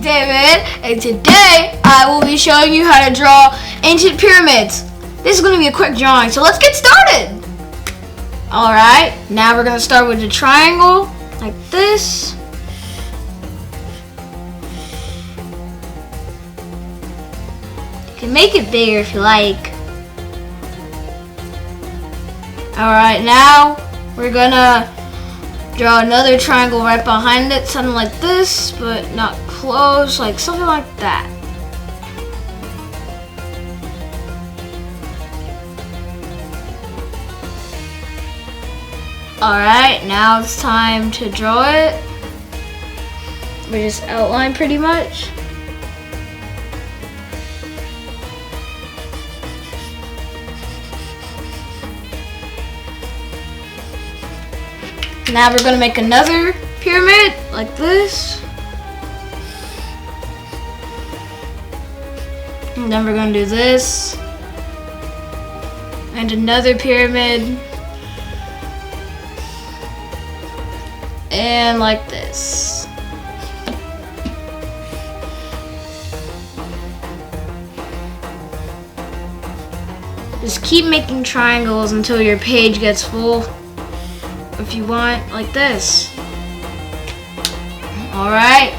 David, and today I will be showing you how to draw ancient pyramids. This is going to be a quick drawing, so let's get started. Alright, now we're going to start with the triangle, like this. You can make it bigger if you like. Alright, now we're going to draw another triangle right behind it, something like this, but not close, like something like that. Alright, now it's time to draw it. We just outline pretty much. Now we're going to make another pyramid like this. And then we're going to do this. And another pyramid. And like this. Just keep making triangles until your page gets full. If you want, like this. Alright.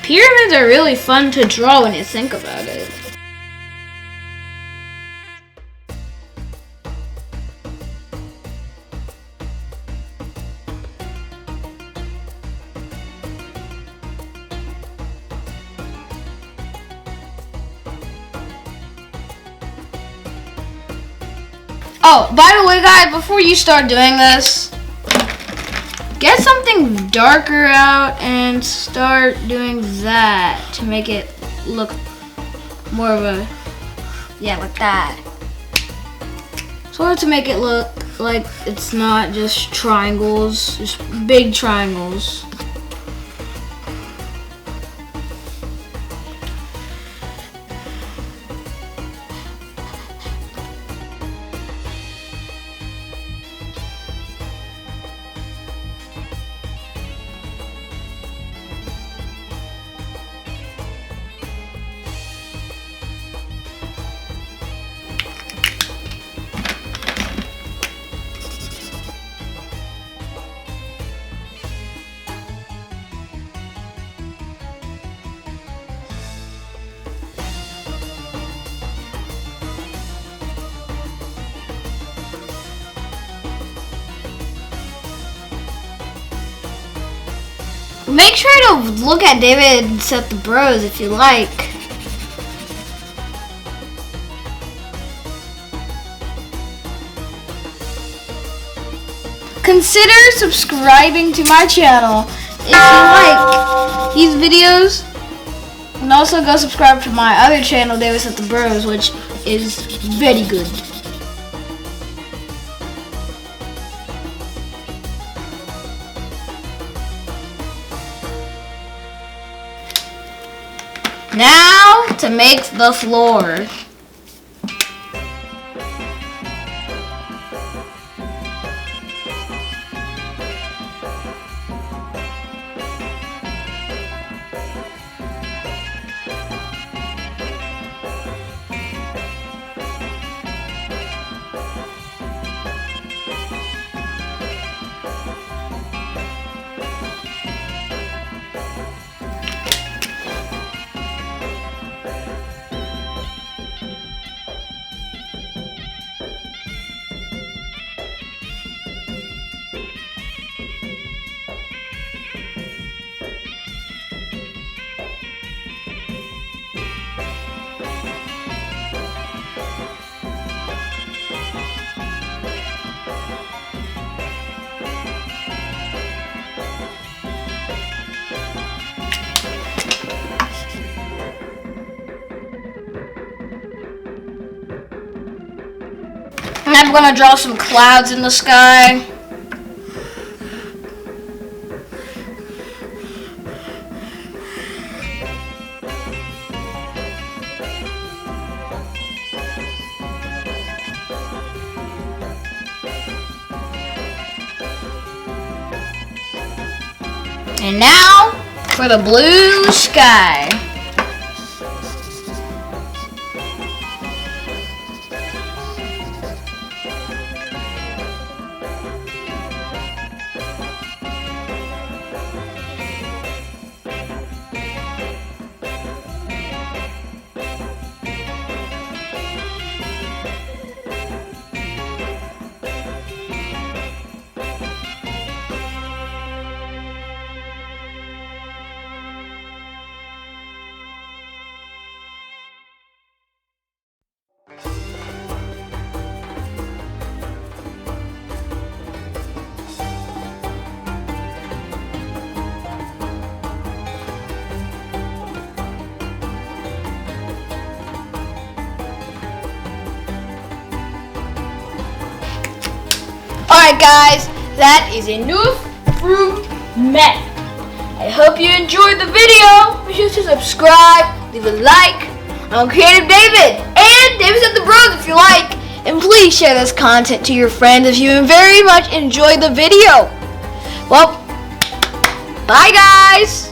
Pyramids are really fun to draw when you think about it. Oh, by the way guys, before you start doing this, get something darker out and start doing that to make it look more of a, yeah, like that. Sort of to make it look like it's not just triangles, just big triangles. Make sure to look at David Seth the Bros if you like. Consider subscribing to my channel if you like these videos. And also go subscribe to my other channel, David Seth the Bros, which is very good. Now to make the floor. I'm gonna draw some clouds in the sky. And now for the blue sky. Alright guys, that is enough fruit meth. I hope you enjoyed the video. Be sure to subscribe, leave a like. I'm Creative David and David Set the Bros if you like. And please share this content to your friends if you very much enjoyed the video. Well, bye guys.